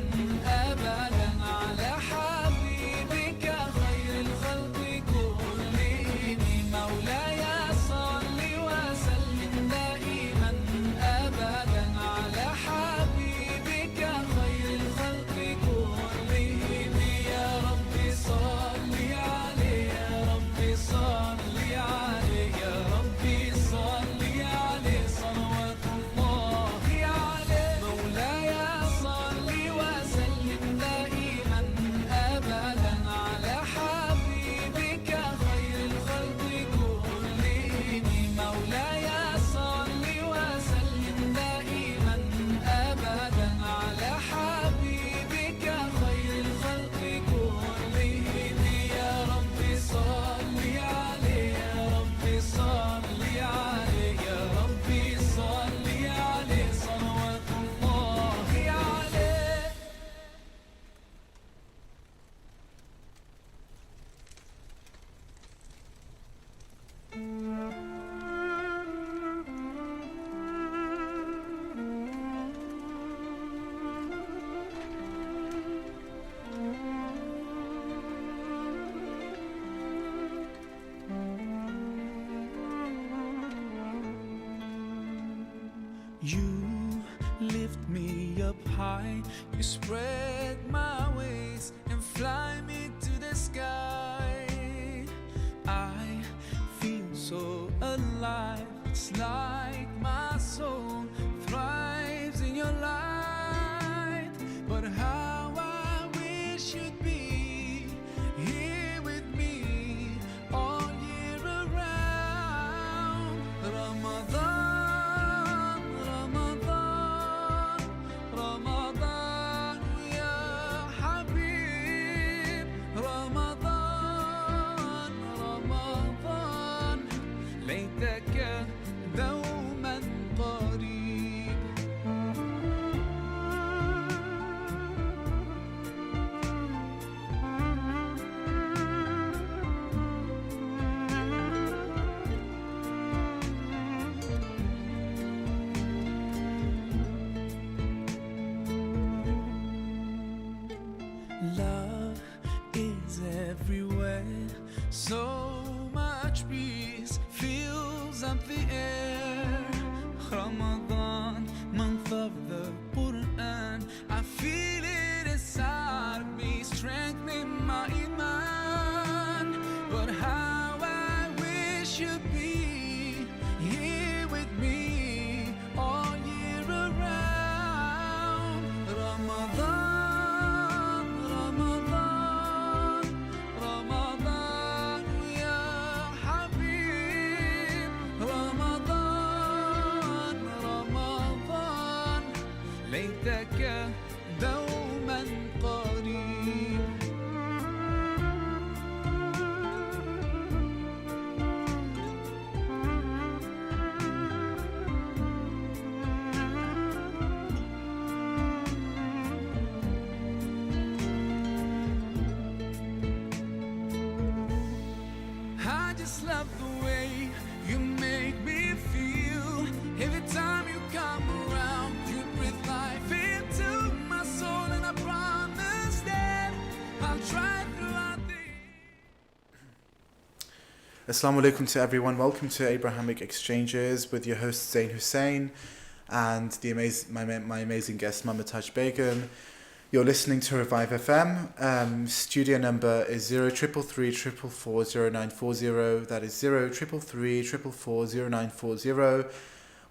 Speaker 1: You lift me up high, you spread my wings and fly me to the sky. I feel so alive, it's like my soul thrives in your light. But how I wish you'd be here with me all year around. Ramadan, Ramadan, Ramadan, ya Habib. Ramadan, Ramadan, ليتك دوما قريب. Love is everywhere, so much peace fills up the air. Ramadan, month of the Quran, I feel it inside me, strengthening my iman. But how I wish you'd be here with me all year around. Ramadan, Ramadan, Ramadan, ya Habib. Ramadan, Ramadan, ليتك دوما قريب. I just love the way you make me feel. Every time you come around, you breathe life into my soul, and I promise that I'll try throughout the
Speaker 2: Assalamu alaikum to everyone. Welcome to Abrahamic Exchanges with your host Zain Hussain and my amazing guest Mama Taj Begum. You're listening to Revive FM. Studio number is 0333 444 0940. That is 0333 444 0940.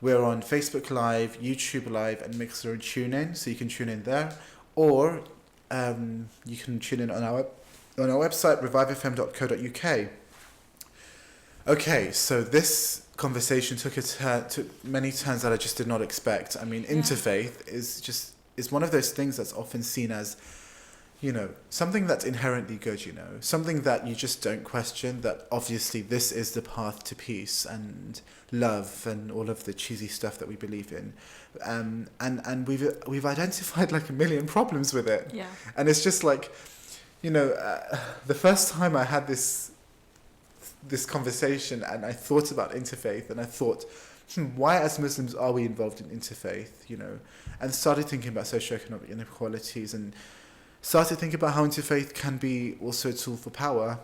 Speaker 2: We're on Facebook Live, YouTube Live, and Mixer and TuneIn, so you can tune in there, or you can tune in on our website revivefm.co.uk. Okay, so this conversation took many turns that I just did not expect. I mean, interfaith is one of those things that's often seen as, something that's inherently good, something that you just don't question, that obviously this is the path to peace and love and all of the cheesy stuff that we believe in. And we've identified like a million problems with it.
Speaker 3: Yeah.
Speaker 2: And it's just like, the first time I had this conversation and I thought about interfaith and I thought, why as Muslims are we involved in interfaith, and started thinking about socioeconomic inequalities and started thinking about how interfaith can be also a tool for power.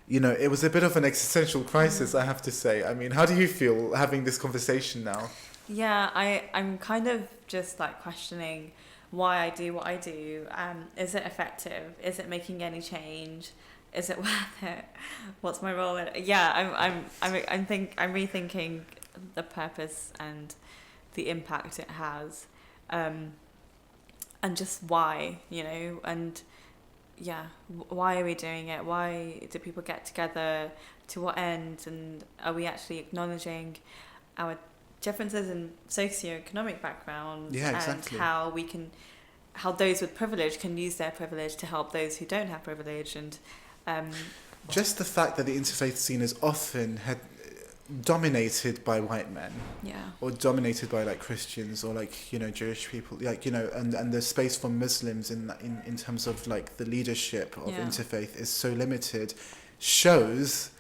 Speaker 2: It was a bit of an existential crisis, I have to say. I mean, how do you feel having this conversation now?
Speaker 3: Yeah, I'm kind of just like questioning why I do what I do. Is it effective? Is it making any change? Is it worth it? What's my role in it? Yeah, I'm rethinking the purpose and the impact it has, and just why, and yeah, why are we doing it? Why do people get together? To what end? And are we actually acknowledging our differences in socioeconomic backgrounds?
Speaker 2: Yeah, exactly.
Speaker 3: And how those with privilege can use their privilege to help those who don't have privilege, and
Speaker 2: just the fact that the interfaith scene is often dominated by white men, or dominated by like Christians or like Jewish people, and the space for Muslims in terms of like the leadership of interfaith is so limited, shows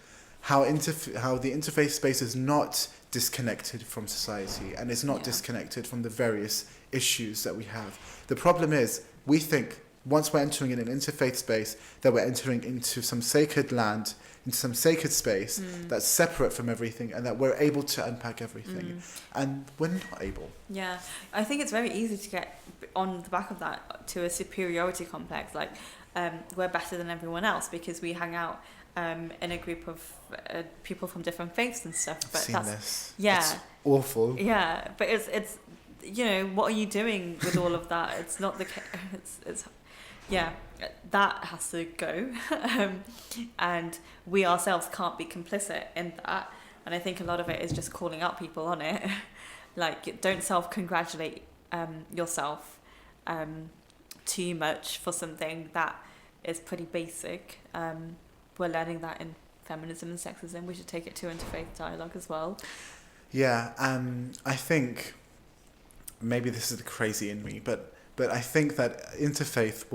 Speaker 2: how the interfaith space is not disconnected from society and is not disconnected from the various issues that we have. The problem is we think once we're entering in an interfaith space, that we're entering into some sacred land, into some sacred space that's separate from everything, and that we're able to unpack everything. And we're not able.
Speaker 3: Yeah, I think it's very easy to get on the back of that to a superiority complex, like we're better than everyone else because we hang out in a group of people from different faiths and stuff. But
Speaker 2: Seen
Speaker 3: that's
Speaker 2: this.
Speaker 3: yeah,
Speaker 2: It's awful.
Speaker 3: yeah. But it's you know, what are you doing with all of that? It's not the it's yeah, that has to go, and we ourselves can't be complicit in that. And I think a lot of it is just calling out people on it. Like, don't self-congratulate yourself too much for something that is pretty basic. We're learning that in feminism and sexism. We should take it to interfaith dialogue as well.
Speaker 2: Yeah, I think maybe this is the crazy in me, but I think that interfaith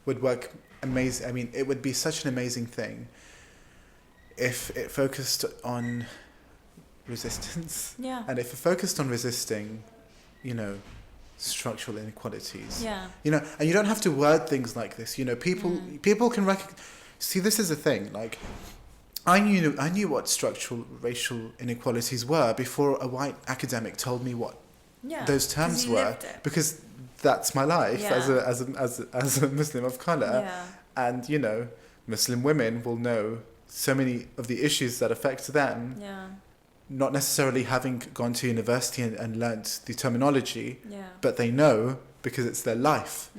Speaker 2: would work amazing. I mean, it would be such an amazing thing if it focused on resistance.
Speaker 3: Yeah.
Speaker 2: And if it focused on resisting, you know, structural inequalities.
Speaker 3: Yeah.
Speaker 2: You know, and you don't have to word things like this. You know, people can see, this is the thing. Like, I knew what structural racial inequalities were before a white academic told me what those terms were, because that's my life as a Muslim of color.
Speaker 3: Yeah.
Speaker 2: And you know, Muslim women will know so many of the issues that affect them, not necessarily having gone to university and learnt the terminology, but they know because it's their life.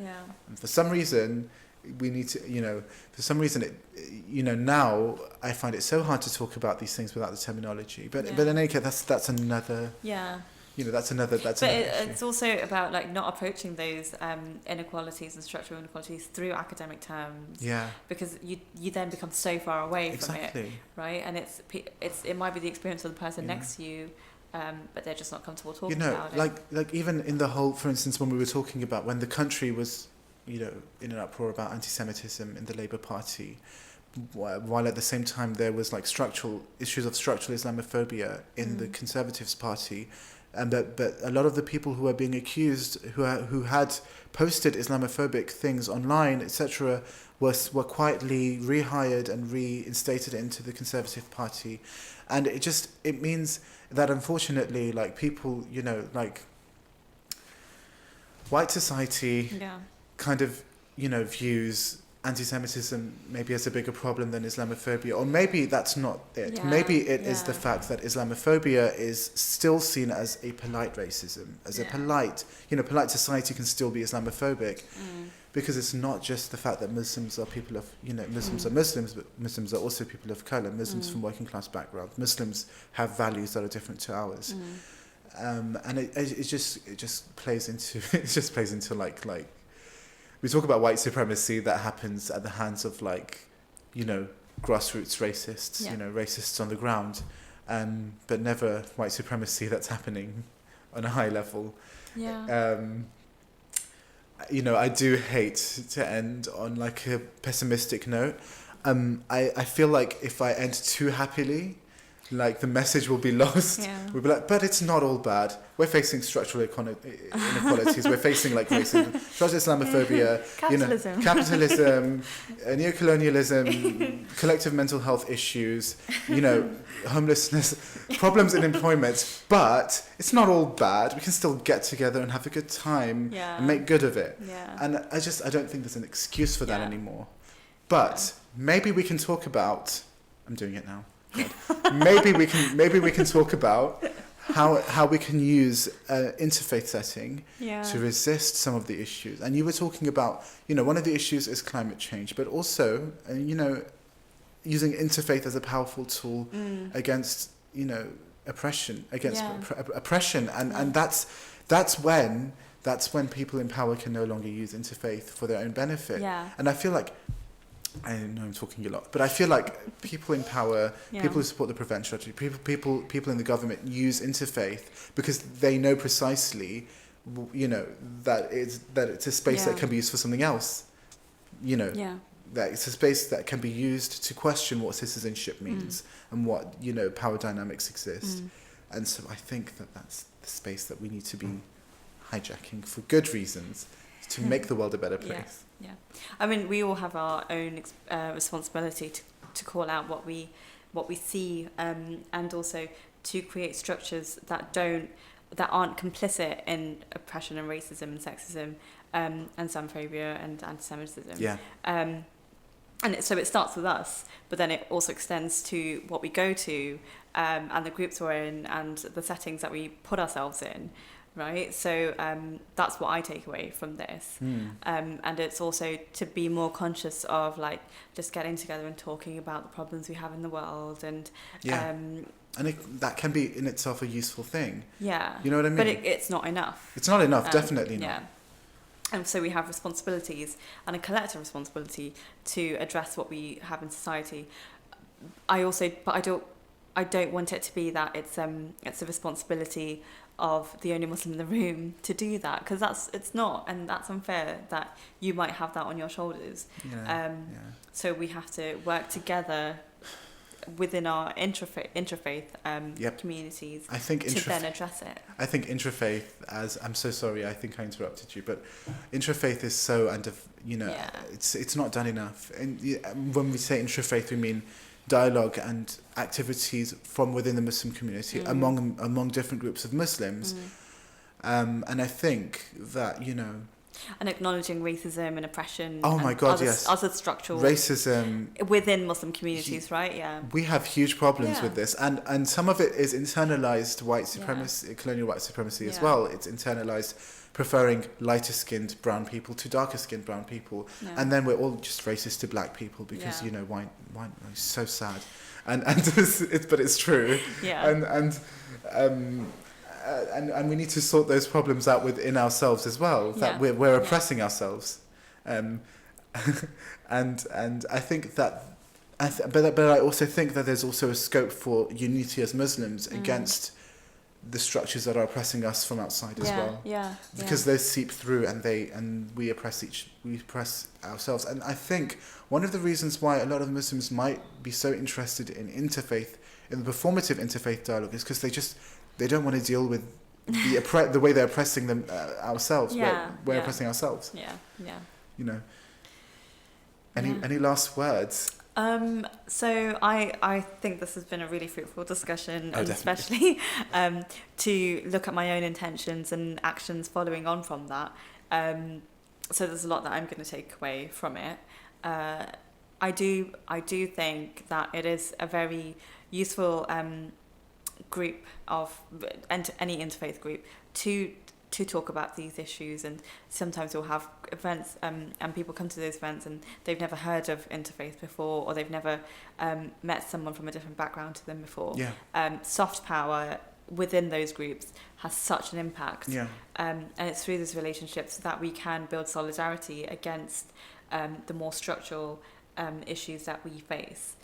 Speaker 2: And for some reason, we need to, you know, now I find it so hard to talk about these things without the terminology. But in any case, that's another. You know, that's another. But
Speaker 3: it's also about like not approaching those inequalities and structural inequalities through academic terms. Yeah. Because you then become so far away from it, right? And it might be the experience of the person next to you, but they're just not comfortable talking about it.
Speaker 2: Like even in the whole, for instance, when we were talking about when the country was, you know, in an uproar about anti-Semitism in the Labour Party, while at the same time there was like issues of structural Islamophobia in the Conservatives Party. And but a lot of the people who were being accused, who had posted Islamophobic things online, etc., were quietly rehired and reinstated into the Conservative Party, and it means that unfortunately, like people, you know, like white society, kind of, you know, views anti-Semitism maybe as a bigger problem than Islamophobia, or maybe that's not it. Maybe it is the fact that Islamophobia is still seen as a polite racism, as a polite society can still be Islamophobic, because it's not just the fact that Muslims are people of, you know, Muslims are Muslims, but Muslims are also people of color, Muslims from working class backgrounds. Muslims have values that are different to ours, and it just plays into like. We talk about white supremacy that happens at the hands of, like, you know, grassroots racists, you know, racists on the ground, but never white supremacy that's happening on a high level. You know, I do hate to end on like a pessimistic note. I feel like if I end too happily, like the message will be lost. We'll be like, but it's not all bad. We're facing structural inequalities. We're facing like racism, structural Islamophobia,
Speaker 3: capitalism,
Speaker 2: neocolonialism, collective mental health issues, you know, homelessness, problems in employment. But it's not all bad. We can still get together and have a good time and make good of it. And I don't think there's an excuse for that anymore. But maybe we can talk about. I'm doing it now. Maybe we can talk about how we can use interfaith setting to resist some of the issues. And you were talking about, you know, one of the issues is climate change, but also, you know, using interfaith as a powerful tool against, you know, oppression, and that's when people in power can no longer use interfaith for their own benefit. And I feel like, I know I'm talking a lot, but I feel like people in power, people who support the Prevent strategy, people in the government use interfaith because they know precisely, you know, that it's a space that can be used for something else. You know, that it's a space that can be used to question what citizenship means and what, you know, power dynamics exist. And so I think that's the space that we need to be hijacking for good reasons, to make the world a better place.
Speaker 3: Yeah. I mean, we all have our own responsibility to call out what we see, and also to create structures that aren't complicit in oppression and racism and sexism, and xenophobia and anti-Semitism.
Speaker 2: Yeah.
Speaker 3: And so it starts with us, but then it also extends to what we go to, and the groups we're in, and the settings that we put ourselves in, right? So that's what I take away from this. And it's also to be more conscious of like just getting together and talking about the problems we have in the world, and
Speaker 2: and that can be in itself a useful thing.
Speaker 3: Yeah.
Speaker 2: You know what I mean?
Speaker 3: But it's not enough.
Speaker 2: It's not enough, definitely not.
Speaker 3: Yeah. And so we have responsibilities and a collective responsibility to address what we have in society. I don't want it to be that it's a responsibility of the only Muslim in the room to do that, because it's not, and that's unfair that you might have that on your shoulders. So we have to work together within our interfaith communities to then address it.
Speaker 2: I think interfaith, I'm so sorry, I think I interrupted you, but interfaith is so it's not done enough. And when we say interfaith, we mean dialogue and activities from within the Muslim community among different groups of Muslims. And I think that,
Speaker 3: and acknowledging racism and oppression.
Speaker 2: Oh my God, yes.
Speaker 3: Other structural
Speaker 2: racism
Speaker 3: within Muslim communities, right? Yeah.
Speaker 2: We have huge problems with this, and some of it is internalized white supremacy, colonial white supremacy as well. It's internalized preferring lighter-skinned brown people to darker-skinned brown people, and then we're all just racist to black people because white is so sad, and but it's true. Yeah. And we need to sort those problems out within ourselves as well. That we're oppressing ourselves, and I think that, but I also think that there's also a scope for unity as Muslims against the structures that are oppressing us from outside as well. Because they seep through and we oppress ourselves. And I think one of the reasons why a lot of Muslims might be so interested in the performative interfaith dialogue, is because they don't want to deal with the way they're oppressing them ourselves. We're oppressing ourselves. Any last words?
Speaker 3: So I think this has been a really fruitful discussion, and especially to look at my own intentions and actions following on from that. So there's a lot that I'm going to take away from it. I do think that it is a very useful group of any interfaith group to talk about these issues, and sometimes we'll have events and people come to those events and they've never heard of interfaith before, or they've never met someone from a different background to them before. Soft power within those groups has such an impact, and it's through those relationships that we can build solidarity against the more structural issues that we face.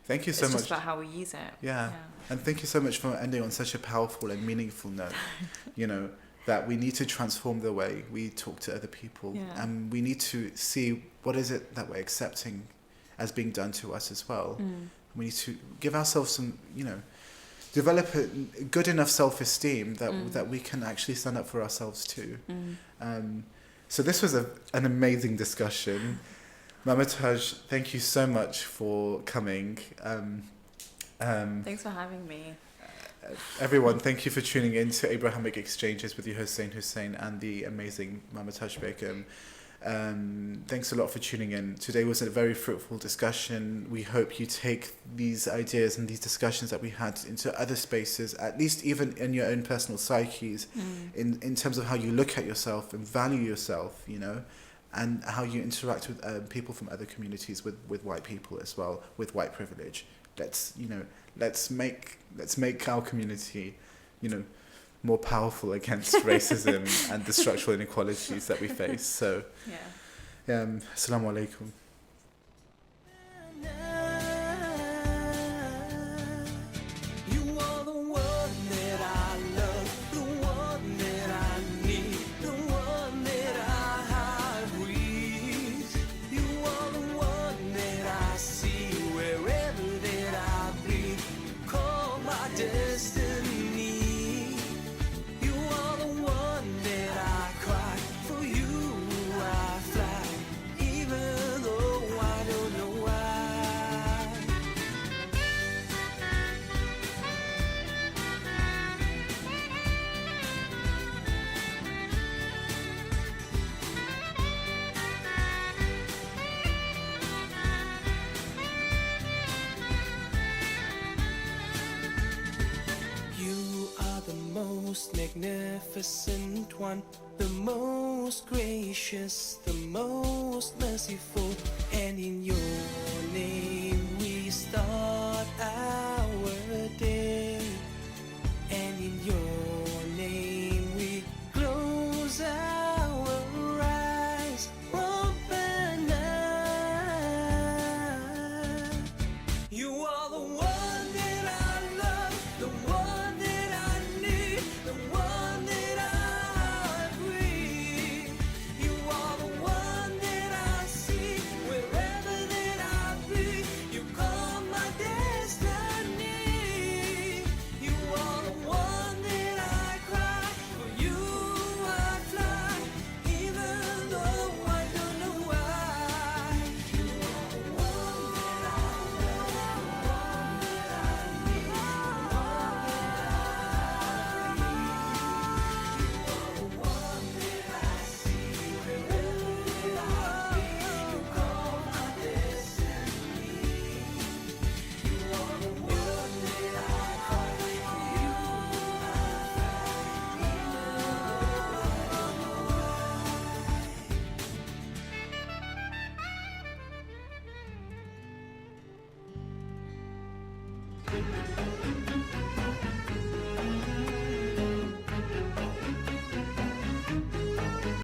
Speaker 2: Thank you so much.
Speaker 3: It's just about how we use it.
Speaker 2: Yeah. And thank you so much for ending on such a powerful and meaningful note. That we need to transform the way we talk to other people, and we need to see what is it that we're accepting as being done to us as well. We need to give ourselves some, develop a good enough self-esteem that we can actually stand up for ourselves too. So this was an amazing discussion. Mama Taj, thank you so much for coming.
Speaker 3: Thanks for having me.
Speaker 2: Everyone, thank you for tuning in to Abrahamic Exchanges with your host Zain Hussain and the amazing Mama Taj Begum. Thanks a lot for tuning in. Today was a very fruitful discussion. We hope you take these ideas and these discussions that we had into other spaces, at least even in your own personal psyches, in terms of how you look at yourself and value yourself, and how you interact with people from other communities, with white people as well, with white privilege. Let's make our community, more powerful against racism and the structural inequalities that we face. So, assalamu alaikum.
Speaker 4: Destiny, you are the one most magnificent one, the most gracious, the most merciful, and in your name we start our day, and in your name we close our eyes. Open up. You are the one that I love, the one that I need, the one that I breathe. You are the one that I see wherever that I be. You call my destiny. You are the one that I cry, for you I fly, even though I don't know why. You are the one that I love, the one that I need, the one that I breathe. You are the one that I see wherever that I be. You call my destiny. You are the one that I cry, for you I fly, even though I don't know why.